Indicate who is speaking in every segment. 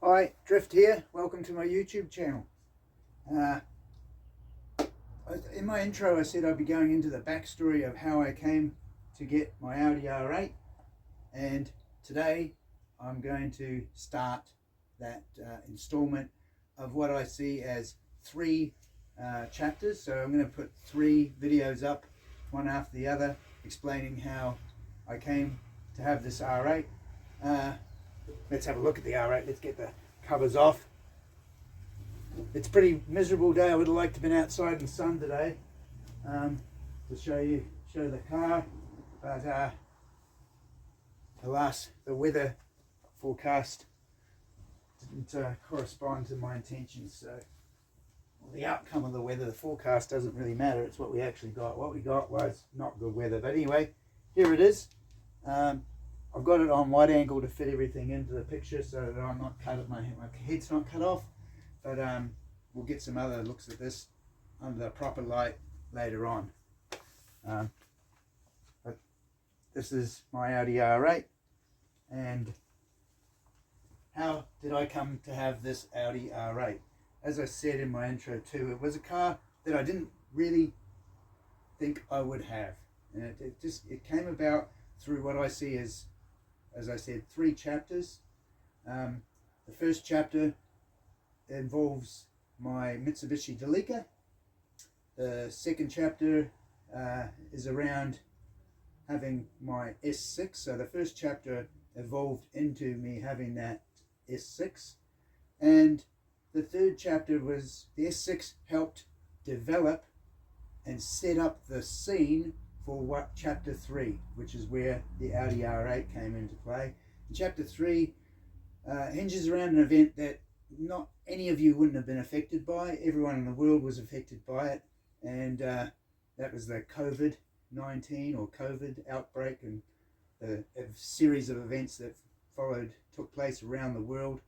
Speaker 1: Hi, Drift here. Welcome to my YouTube channel. In my intro I said I'd be going into the backstory of how I came to get my Audi R8, and today I'm going to start that installment of what I see as three chapters. So I'm going to put three videos up, one after the other, explaining how I came to have this R8. Let's have a look at the R8. Let's get the covers off. It's a pretty miserable day. I would have liked to have been outside in the sun today to show the car, but alas, the weather forecast didn't correspond to my intentions. So the outcome of the weather, the forecast doesn't really matter. It's what we actually got. What we got was not good weather. But anyway, here it is. I've got it on wide angle to fit everything into the picture so that I'm not cut, my head's not cut off. But we'll get some other looks at this under the proper light later on. But this is my Audi R8, and how did I come to have this Audi R8? As I said in my intro too, it was a car that I didn't really think I would have, and it came about through what I see as I said, three chapters. The first chapter involves my Mitsubishi Delica. The second chapter is around having my S6. So the first chapter evolved into me having that S6, and the third chapter was the S6 helped develop and set up the scene for what chapter 3, which is where the Audi R8 came into play. And chapter 3 hinges around an event that not any of you wouldn't have been affected by. Everyone in the world was affected by it, and that was the COVID-19 or COVID outbreak, and the series of events that took place around the world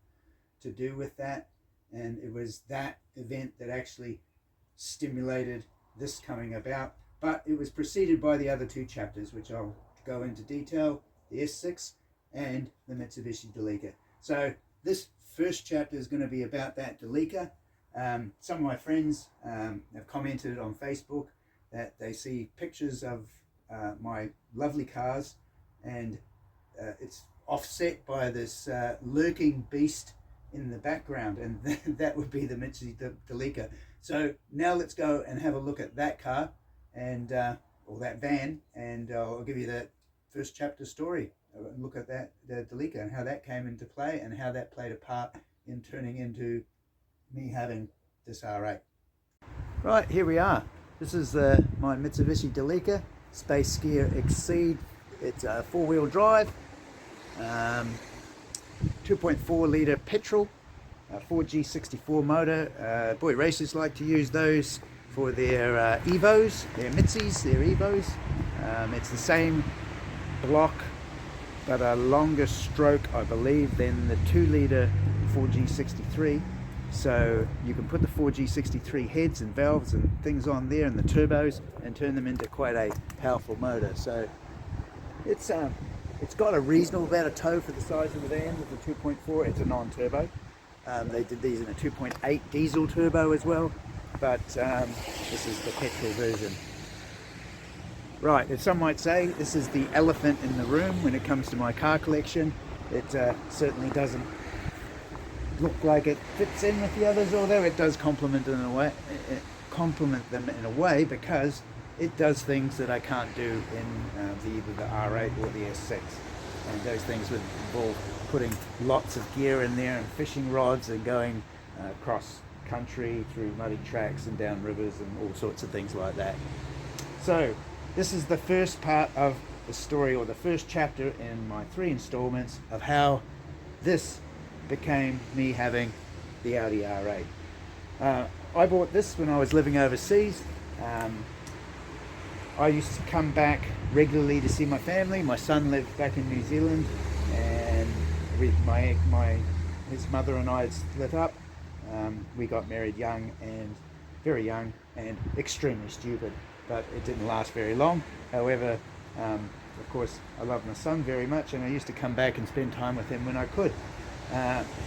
Speaker 1: to do with that. And it was that event that actually stimulated this coming about. But it was preceded by the other two chapters, which I'll go into detail, the S6 and the Mitsubishi Delica. So this first chapter is going to be about that Delica. Some of my friends have commented on Facebook that they see pictures of my lovely cars, and it's offset by this lurking beast in the background, and that would be the Mitsubishi Delica. So now let's go and have a look at that car, and or that van, and I'll give you that first chapter story. Look at that, the Delica, and how that came into play, and how that played a part in turning into me having this R8. Right, here we are. This is my Mitsubishi Delica Space Skier Exceed. It's a four-wheel drive, 2.4 litre petrol, 4G64 motor. Boy, racers like to use those for their Evos, their Mitsubisis, their Evos. It's the same block, but a longer stroke, I believe, than the 2 litre 4G63. So you can put the 4G63 heads and valves and things on there, and the turbos, and turn them into quite a powerful motor. So it's got a reasonable amount of tow for the size of the van with the 2.4. It's a non-turbo. They did these in a 2.8 diesel turbo as well, but this is the petrol version. Right, as some might say, this is the elephant in the room when it comes to my car collection. It certainly doesn't look like it fits in with the others, although it does complement them in a way, because it does things that I can't do in either the R8 or the S6. And those things would involve putting lots of gear in there, and fishing rods, and going across country through muddy tracks and down rivers and all sorts of things like that. So this is the first part of the story, or the first chapter in my 3 installments of how this became me having the Audi R8. I bought this when I was living overseas. I used to come back regularly to see my family. My son lived back in New Zealand, and with his mother and I had split up. We got married very young and extremely stupid, but it didn't last very long. However, of course, I love my son very much, and I used to come back and spend time with him when I could.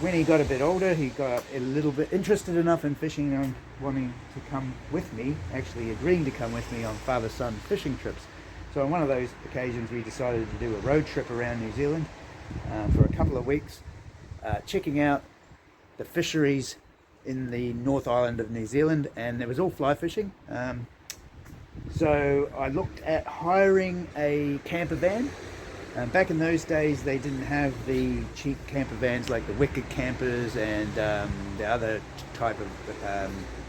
Speaker 1: When he got a bit older, he got a little bit interested enough in fishing and wanting to come with me, actually agreeing to come with me on father-son fishing trips. So on one of those occasions we decided to do a road trip around New Zealand for a couple of weeks, checking out the fisheries in the North Island of New Zealand, and it was all fly fishing. So I looked at hiring a camper van. Back in those days they didn't have the cheap camper vans like the wicked campers and the other type of,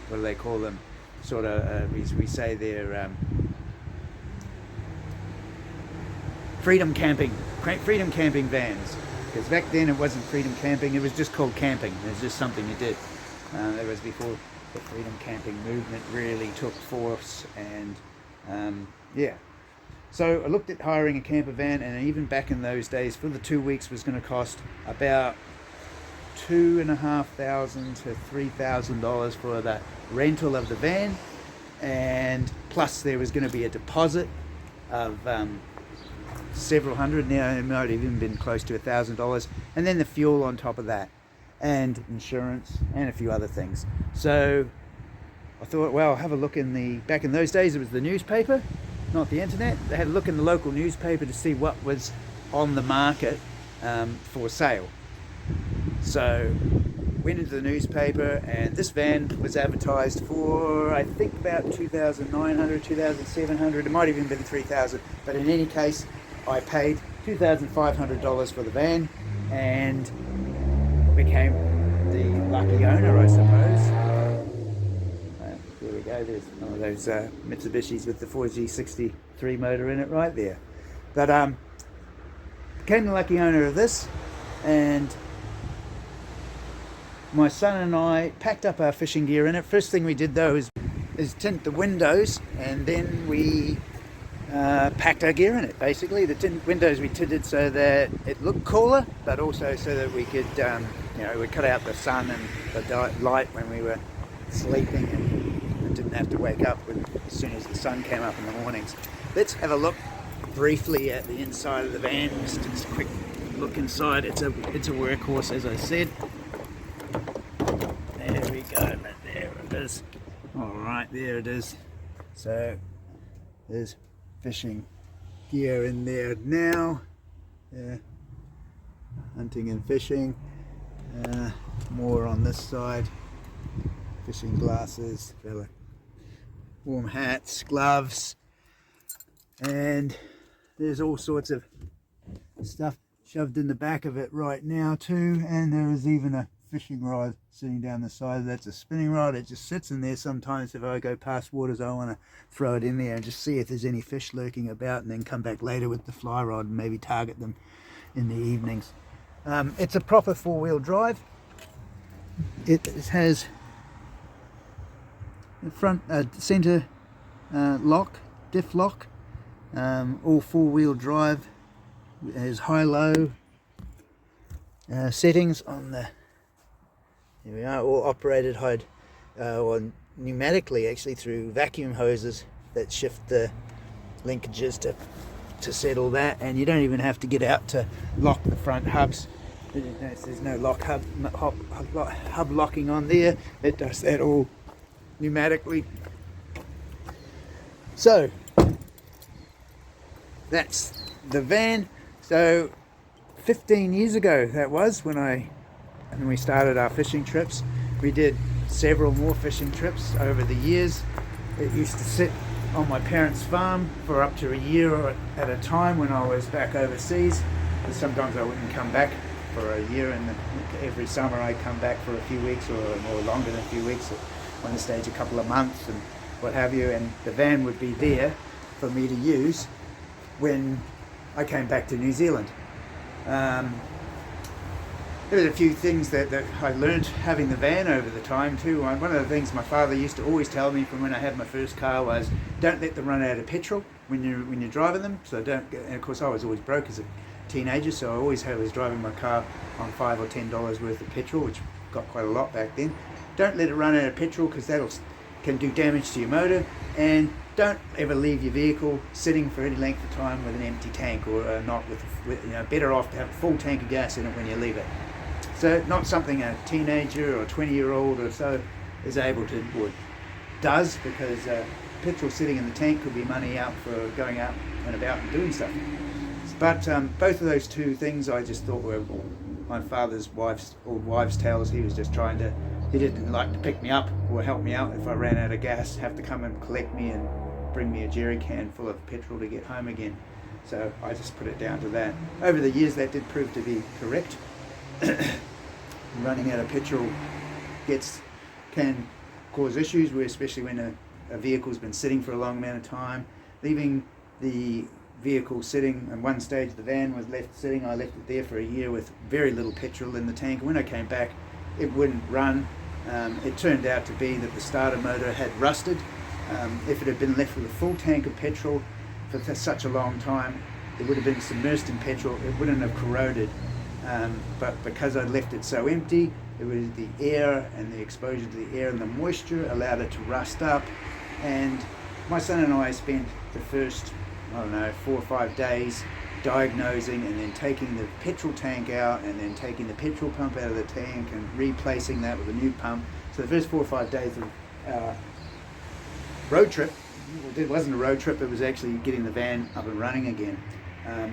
Speaker 1: what do they call them, sort of, we say they're freedom camping vans, because back then it wasn't freedom camping, it was just called camping. It was just something you did. That was before the freedom camping movement really took force, and yeah. So I looked at hiring a camper van, and even back in those days, for the 2 weeks was going to cost about $2,500 to $3,000 for the rental of the van, and plus there was going to be a deposit of several hundred. Now it might have even been close to $1,000, and then the fuel on top of that, and insurance, and a few other things. So I thought, well, have a look in the, back in those days it was the newspaper, not the internet. They had a look in the local newspaper to see what was on the market for sale. So went into the newspaper, and this van was advertised for, I think, about $2,900, $2,700. It might have even been $3,000, but in any case I paid $2,500 for the van and became the lucky owner, I suppose. There we go, there's one of those Mitsubishis with the 4G63 motor in it right there. But became the lucky owner of this, and my son and I packed up our fishing gear in it. First thing we did though is tint the windows, and then we packed our gear in it. Basically the windows we tinted so that it looked cooler, but also so that we could we cut out the sun and the light when we were sleeping, and didn't have to wake up as soon as the sun came up in the mornings. Let's have a look briefly at the inside of the van. Just a quick look inside. It's a workhorse, as I said. There we go, but there it is. Alright, there it is. So there's fishing gear in there now. Hunting and fishing. More on this side. Fishing glasses, warm hats, gloves, and there's all sorts of stuff shoved in the back of it right now too. And there is even a fishing rod sitting down the side. That's a spinning rod. It just sits in there. Sometimes if I go past waters I want to throw it in there and just see if there's any fish lurking about, and then come back later with the fly rod and maybe target them in the evenings. It's a proper four-wheel drive. It has the front center lock, diff lock, all four-wheel drive. There's high-low settings on the, here we are, all operated or pneumatically actually through vacuum hoses that shift the linkages to settle that, and you don't even have to get out to lock the front hubs. There's no hub locking on there. It does that all pneumatically. So that's the van. So 15 years ago that was when we started our fishing trips. We did several more fishing trips over the years. It used to sit on my parents' farm for up to a year at a time when I was back overseas. And sometimes I wouldn't come back for a year, and every summer I'd come back for a few weeks or longer than a few weeks, at one stage a couple of months and what have you, and the van would be there for me to use when I came back to New Zealand. There was a few things that I learned having the van over the time too. One of the things my father used to always tell me from when I had my first car was, don't let them run out of petrol when you're driving them. So don't. And of course I was always broke as a teenager, so I always was driving my car on $5 or $10 worth of petrol, which got quite a lot back then. Don't let it run out of petrol, because that can do damage to your motor, and don't ever leave your vehicle sitting for any length of time with an empty tank, or not with better off to have a full tank of gas in it when you leave it. So not something a teenager or 20-year-old or so is able to, or does, because petrol sitting in the tank could be money out for going out and about and doing stuff. But both of those two things I just thought were my father's wives' tales. He was just he didn't like to pick me up or help me out if I ran out of gas, have to come and collect me and bring me a jerry can full of petrol to get home again. So I just put it down to that. Over the years that did prove to be correct. Running out of petrol can cause issues, especially when a vehicle's been sitting for a long amount of time. Leaving the vehicle sitting, and one stage the van was left sitting, I left it there for a year with very little petrol in the tank. When I came back, it wouldn't run. It turned out to be that the starter motor had rusted. If it had been left with a full tank of petrol for such a long time, it would have been submersed in petrol, it wouldn't have corroded. But because I left it so empty, it was the air and the exposure to the air and the moisture allowed it to rust up. And my son and I spent the first, 4 or 5 days diagnosing and then taking the petrol tank out and then taking the petrol pump out of the tank and replacing that with a new pump. So the first 4 or 5 days of our road trip, it wasn't a road trip, it was actually getting the van up and running again.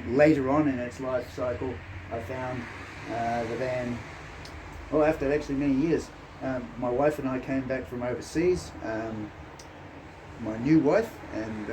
Speaker 1: Later on in its life cycle, I found the van, after actually many years. My wife and I came back from overseas. My new wife and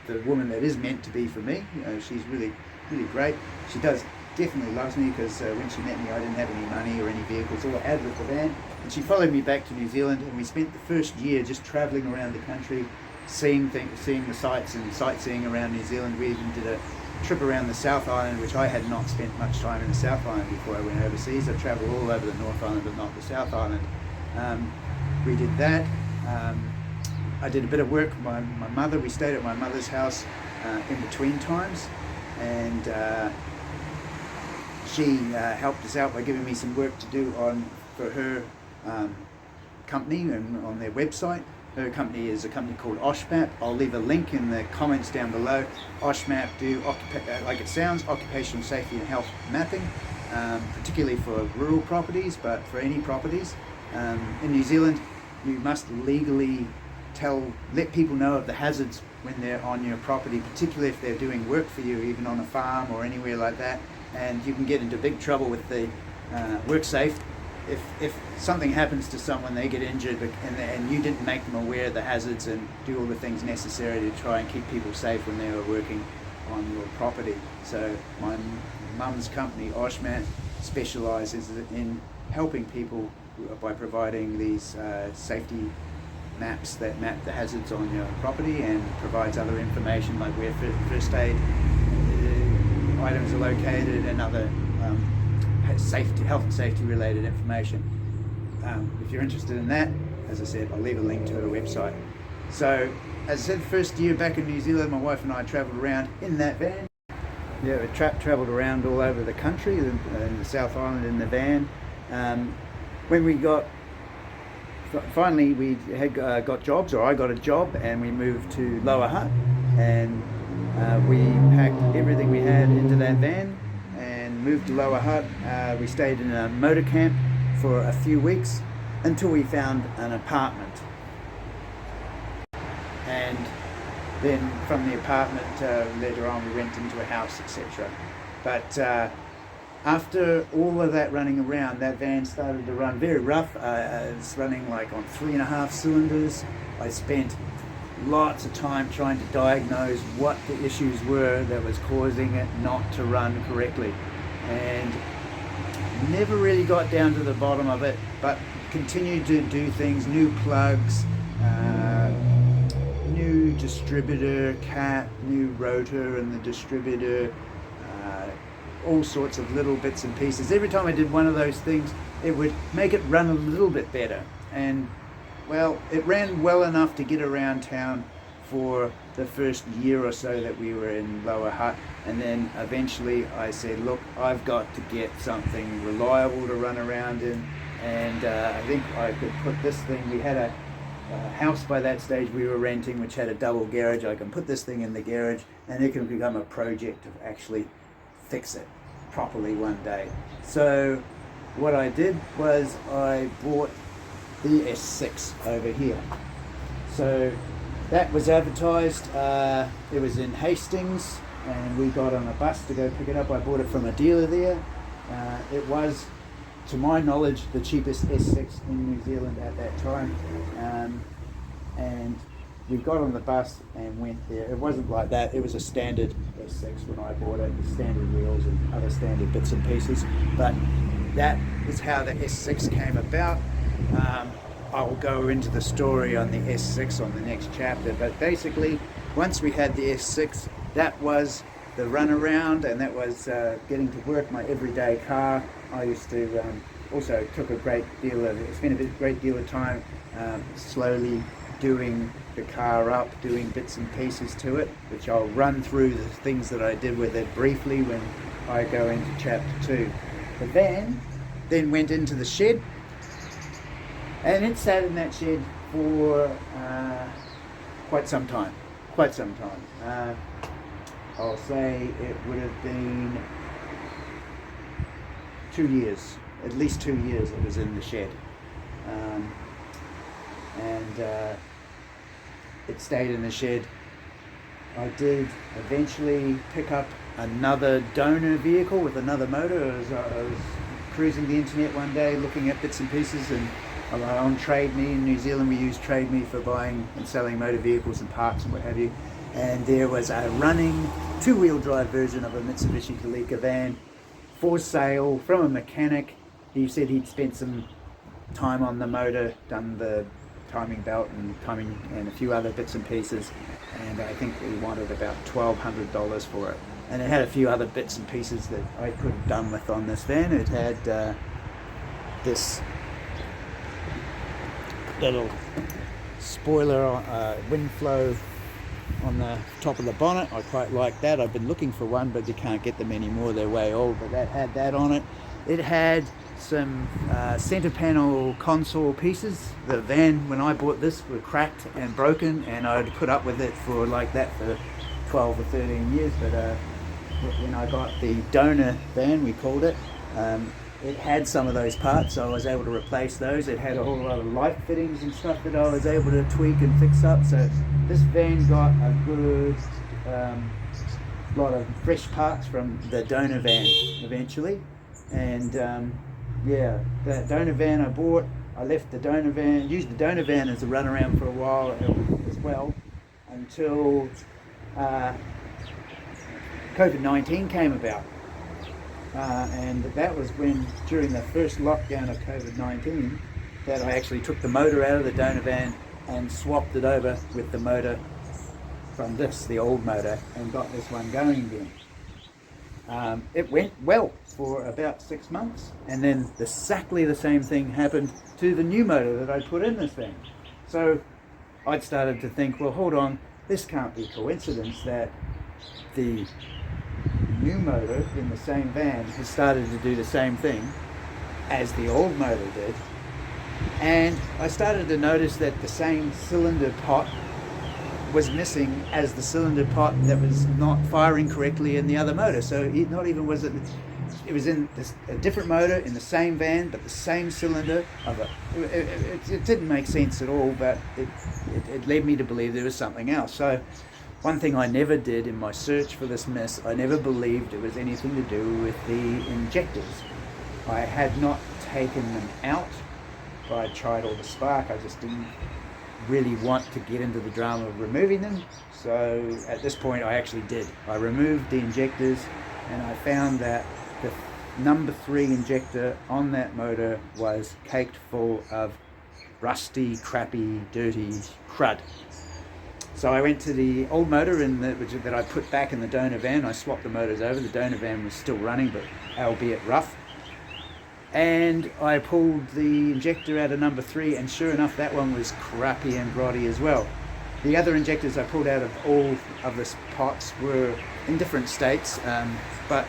Speaker 1: the woman that is meant to be for me, she's really, really great. She definitely loves me, because when she met me I didn't have any money or any vehicles. All I had was the van, and she followed me back to New Zealand, and we spent the first year just travelling around the country, seeing the sights and sightseeing around New Zealand. We even did a trip around the South Island, which I had not spent much time in the South Island before I went overseas. I travelled all over the North Island but not the South Island. We did that. I did a bit of work with my mother. We stayed at my mother's house in between times, and she helped us out by giving me some work to do for her company and on their website. Her company is a company called OSHMAP. I'll leave a link in the comments down below. OSHMAP do, like it sounds, occupational safety and health mapping, particularly for rural properties, but for any properties. In New Zealand, you must legally let people know of the hazards when they're on your property, particularly if they're doing work for you, even on a farm or anywhere like that. And you can get into big trouble with the WorkSafe. If something happens to someone, they get injured, and you didn't make them aware of the hazards and do all the things necessary to try and keep people safe when they were working on your property. So my mum's company, OSHMAP, specialises in helping people by providing these safety maps that map the hazards on your property, and provides other information like where first aid items are located and other health and safety related information. If you're interested in that, as I said, I'll leave a link to her website. So, as I said, first year back in New Zealand, my wife and I travelled around in that van. Yeah, we travelled around all over the country, in the South Island in the van. When we finally we had got jobs, or I got a job, and we moved to Lower Hutt, and we packed everything we had into that van and moved to Lower Hutt. We stayed in a motor camp for a few weeks until we found an apartment, and then from the apartment later on we went into a house, etc. But after all of that running around, that van started to run very rough. It's running like on 3.5 cylinders. I spent lots of time trying to diagnose what the issues were that was causing it not to run correctly, and never really got down to the bottom of it, but continued to do things, new plugs, new distributor cap, new rotor in the distributor, all sorts of little bits and pieces. Every time I did one of those things, it would make it run a little bit better. And well, it ran well enough to get around town for the first year or so that we were in Lower Hutt. And then eventually I said, look, I've got to get something reliable to run around in. And I think I could put this thing, we had a house by that stage we were renting which had a double garage. I can put this thing in the garage and it can become a project to actually fix it properly one day. So what I did was I bought the S6 over here. So that was advertised. It was in Hastings, and we got on a bus to go pick it up. I bought it from a dealer there. It was, to my knowledge, the cheapest S6 in New Zealand at that time. And we got on the bus and went there. It wasn't like that. It was a standard S6 when I bought it, standard wheels and other standard bits and pieces. But that is how the S6 came about. I'll go into the story on the S6 on the next chapter. But basically, once we had the S6, that was the runaround, and that was getting to work, my everyday car. I used to also spent a great deal of time slowly doing the car up, doing bits and pieces to it, which I'll run through the things that I did with it briefly when I go into chapter 2. The van then went into the shed, and it sat in that shed for quite some time. I'll say it would have been 2 years, at least 2 years it was in the shed. It stayed in the shed. I did eventually pick up another donor vehicle with another motor. I was cruising the internet one day looking at bits and pieces, and on Trade Me in New Zealand we use Trade Me for buying and selling motor vehicles and parts and what have you. And there was a running two-wheel drive version of a Mitsubishi Delica van for sale from a mechanic. He said he'd spent some time on the motor, done the timing belt and timing and a few other bits and pieces, and I think we wanted about $1,200 for it. And it had a few other bits and pieces that I could have done with on this van. It had this little spoiler, wind flow on the top of the bonnet. I quite like that. I've been looking for one, but you can't get them anymore. They're way old, but that had that on it. It had some center panel console pieces. The van, when I bought this, were cracked and broken, and I'd put up with it for like that for 12 or 13 years. But when I got the donor van, we called it, it had some of those parts, so I was able to replace those. It had a whole lot of light fittings and stuff that I was able to tweak and fix up. So this van got a good lot of fresh parts from the donor van eventually. And yeah, that donor van I bought, I left the donor van, used the donor van as a runaround for a while as well, until COVID-19 came about. And that was when, during the first lockdown of COVID-19, that I actually took the motor out of the donor van and swapped it over with the motor from the old motor, and got this one going again. It went well for about 6 months, and then exactly the same thing happened to the new motor that I put in this van. So I'd started to think, well, hold on, this can't be coincidence that the new motor in the same van has started to do the same thing as the old motor did. And I started to notice that the same cylinder pot was missing as the cylinder pot that was not firing correctly in the other motor. So it was in a different motor in the same van, but the same cylinder of it didn't make sense at all, but it led me to believe there was something else. So one thing I never did in my search for this miss, I never believed it was anything to do with the injectors. I had not taken them out. I tried all the spark, I just didn't really want to get into the drama of removing them. So at this point I actually did. I removed the injectors, and I found that the number 3 injector on that motor was caked full of rusty, crappy, dirty crud. So I went to the old motor that I put back in the donor van. I swapped the motors over. The donor van was still running, but albeit rough. And I pulled the injector out of number 3, and sure enough, that one was crappy and grotty as well. The other injectors I pulled out of all of the pots were in different states, but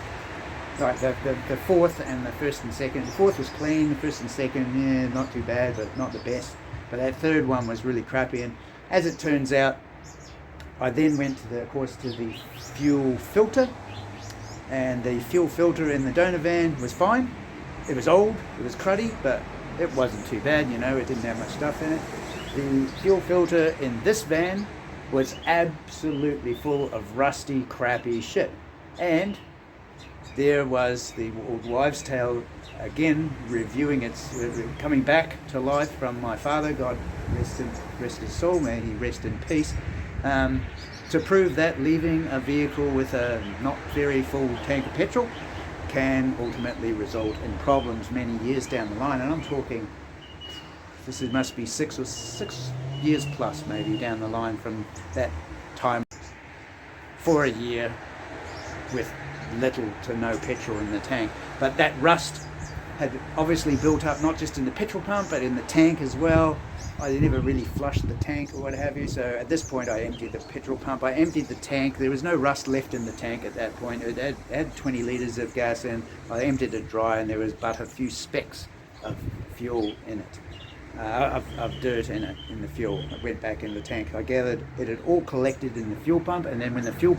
Speaker 1: like the fourth and the first and second. The fourth was clean, the first and second, yeah, not too bad, but not the best. But that third one was really crappy, and as it turns out, I then went to the fuel filter, and the fuel filter in the donor van was fine. It was old, it was cruddy, but it wasn't too bad, you know, it didn't have much stuff in it. The fuel filter in this van was absolutely full of rusty, crappy shit. And there was the old wives' tale again, reviewing its, coming back to life from my father, God rest his soul, may he rest in peace, to prove that leaving a vehicle with a not very full tank of petrol can ultimately result in problems many years down the line. And I'm talking, this must be 6 years plus maybe down the line from that time, for a year with little to no petrol in the tank. But that rust had obviously built up not just in the petrol pump but in the tank as well. I never really flushed the tank or what have you, so at this point I emptied the petrol pump, I emptied the tank. There was no rust left in the tank at that point. It had 20 litres of gas in. I emptied it dry and there was but a few specks of fuel in it. Of dirt in it, in the fuel. It went back in the tank. I gathered it had all collected in the fuel pump, and then when the fuel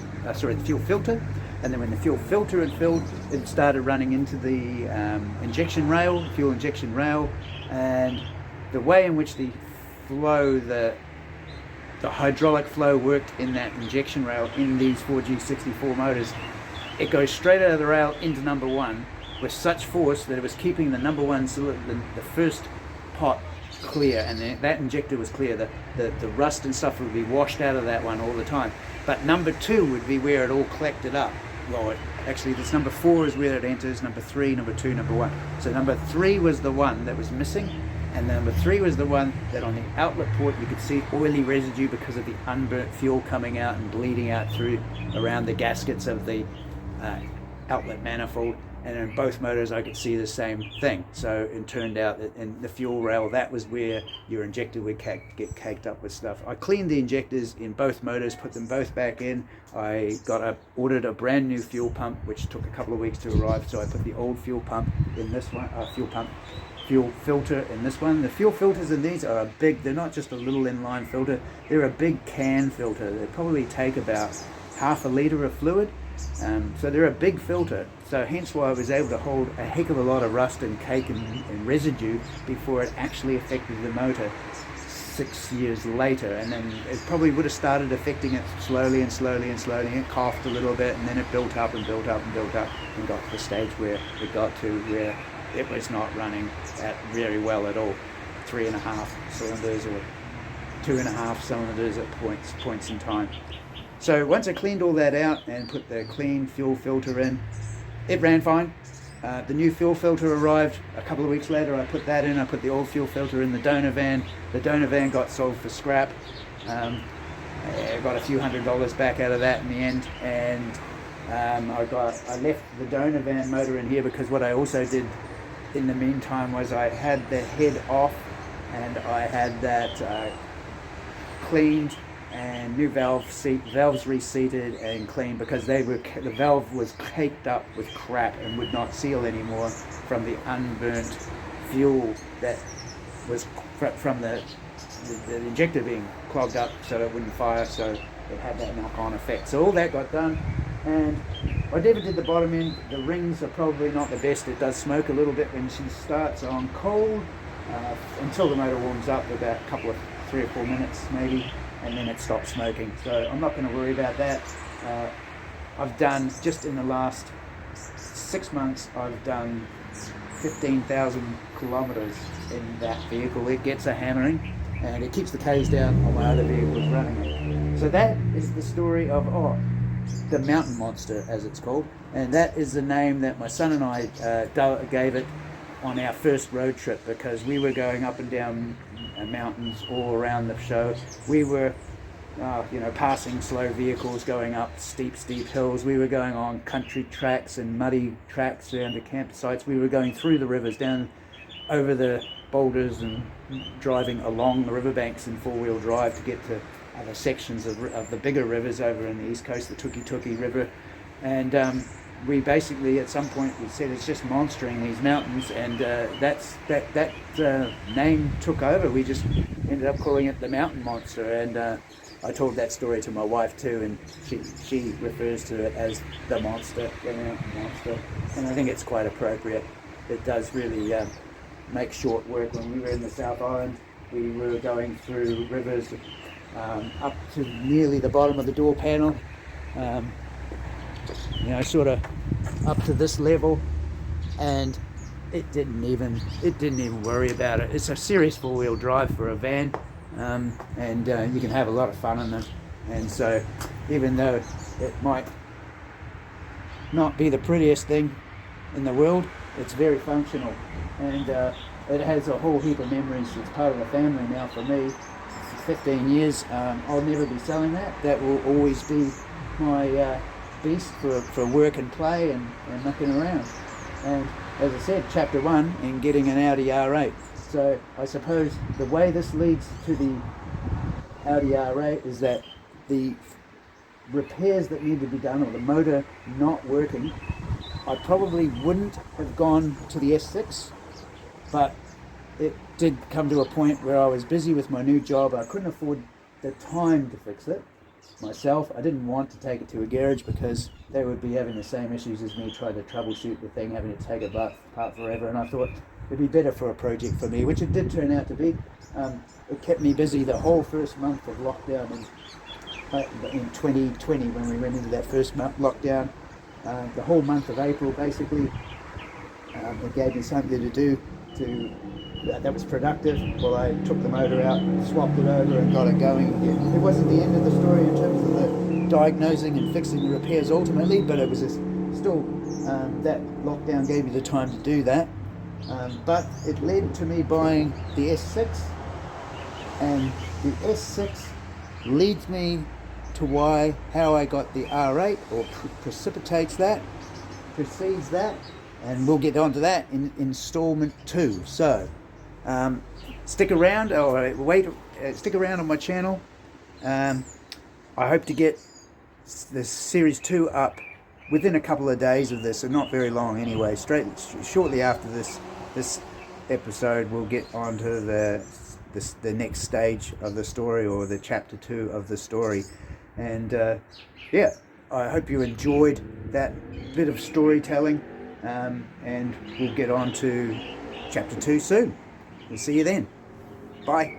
Speaker 1: filter, and then when the fuel filter had filled, it started running into the injection rail, fuel injection rail, and the way in which the flow, the hydraulic flow worked in that injection rail in these 4G64 motors, it goes straight out of the rail into number one with such force that it was keeping the number one cylinder, the first pot, clear, and that injector was clear. The rust and stuff would be washed out of that one all the time, but number two would be where it all collected up. Well, actually this number 4 is where it enters, number 3, number 2, number 1. So number 3 was the one that was missing, and number 3 was the one that on the outlet port you could see oily residue because of the unburnt fuel coming out and bleeding out through around the gaskets of the outlet manifold. And in both motors I could see the same thing. So it turned out that in the fuel rail, that was where your injector would get caked up with stuff. I cleaned the injectors in both motors, put them both back in. I ordered a brand new fuel pump, which took a couple of weeks to arrive. So I put the old fuel pump in this one, fuel filter in this one. The fuel filters in these are they're not just a little inline filter, they're a big can filter. They probably take about half a litre of fluid. So they're a big filter, so hence why I was able to hold a heck of a lot of rust and cake and residue before it actually affected the motor 6 years later. And then it probably would have started affecting it slowly and slowly and slowly. It coughed a little bit, and then it built up and built up and built up and got to the stage where it got to where it was not running very well at all. 3.5 cylinders or 2.5 cylinders at points in time. So once I cleaned all that out and put the clean fuel filter in, it ran fine. The new fuel filter arrived a couple of weeks later. I put that in. I put the old fuel filter in the donor van. The donor van got sold for scrap. I got a few $100s back out of that in the end, and I left the donor van motor in here because what I also did in the meantime was I had the head off and I had that cleaned and new valves reseated and cleaned because the valve was caked up with crap and would not seal anymore from the unburnt fuel that was from the injector being clogged up, so it wouldn't fire, so it had that knock-on effect. So all that got done, and I never did the bottom end. The rings are probably not the best. It does smoke a little bit when she starts on cold until the motor warms up, about a couple of 3 or 4 minutes maybe, and then it stops smoking. So I'm not going to worry about that. I've done, just in the last 6 months, I've done 15,000 kilometers in that vehicle. It gets a hammering and it keeps the K's down on my other vehicles running it. So that is the story of the Mountain Monster, as it's called, and that is the name that my son and I gave it on our first road trip, because we were going up and down mountains all around the show. We were passing slow vehicles, going up steep hills. We were going on country tracks and muddy tracks down to campsites. We were going through the rivers, down over the boulders, and driving along the riverbanks in four-wheel drive to get to other sections of the bigger rivers over in the east coast, the Tuki River. And we basically, at some point, we said it's just monstering these mountains, and that name took over. We just ended up calling it the Mountain Monster, and I told that story to my wife too, and she refers to it as the monster, the mountain monster, and I think it's quite appropriate. It does really make short work. When we were in the South Island, we were going through rivers up to nearly the bottom of the door panel, sort of up to this level, and it didn't even worry about it. It's a serious four-wheel drive for a van, and you can have a lot of fun in them. And so even though it might not be the prettiest thing in the world, it's very functional, and it has a whole heap of memories. It's part of the family now for me. 15 years. I'll never be selling that. That will always be my beast for work and play and mucking around. And as I said, chapter 1 in getting an Audi R8. So I suppose the way this leads to the Audi R8 is that the repairs that need to be done, or the motor not working, I probably wouldn't have gone to the S6, but it did come to a point where I was busy with my new job. I couldn't afford the time to fix it myself. I didn't want to take it to a garage because they would be having the same issues as me trying to troubleshoot the thing, having to take it apart forever. And I thought it'd be better for a project for me, which it did turn out to be. It kept me busy the whole first month of lockdown in 2020, when we went into that first lockdown. The whole month of April, basically, it gave me something to do that was productive. Well, I took the motor out, swapped it over, and got it going again. It wasn't the end of the story in terms of the diagnosing and fixing the repairs ultimately, but it was still that lockdown gave me the time to do that. But it led to me buying the S6, and the S6 leads me to how I got the R8, or precedes that, and we'll get onto that in installment 2. So stick around, stick around on my channel. I hope to get this series 2 up within a couple of days of this, and not very long anyway. Shortly after this episode, we'll get onto the next stage of the story, or the chapter 2 of the story. And I hope you enjoyed that bit of storytelling, and we'll get on to chapter 2 soon. We'll see you then. Bye.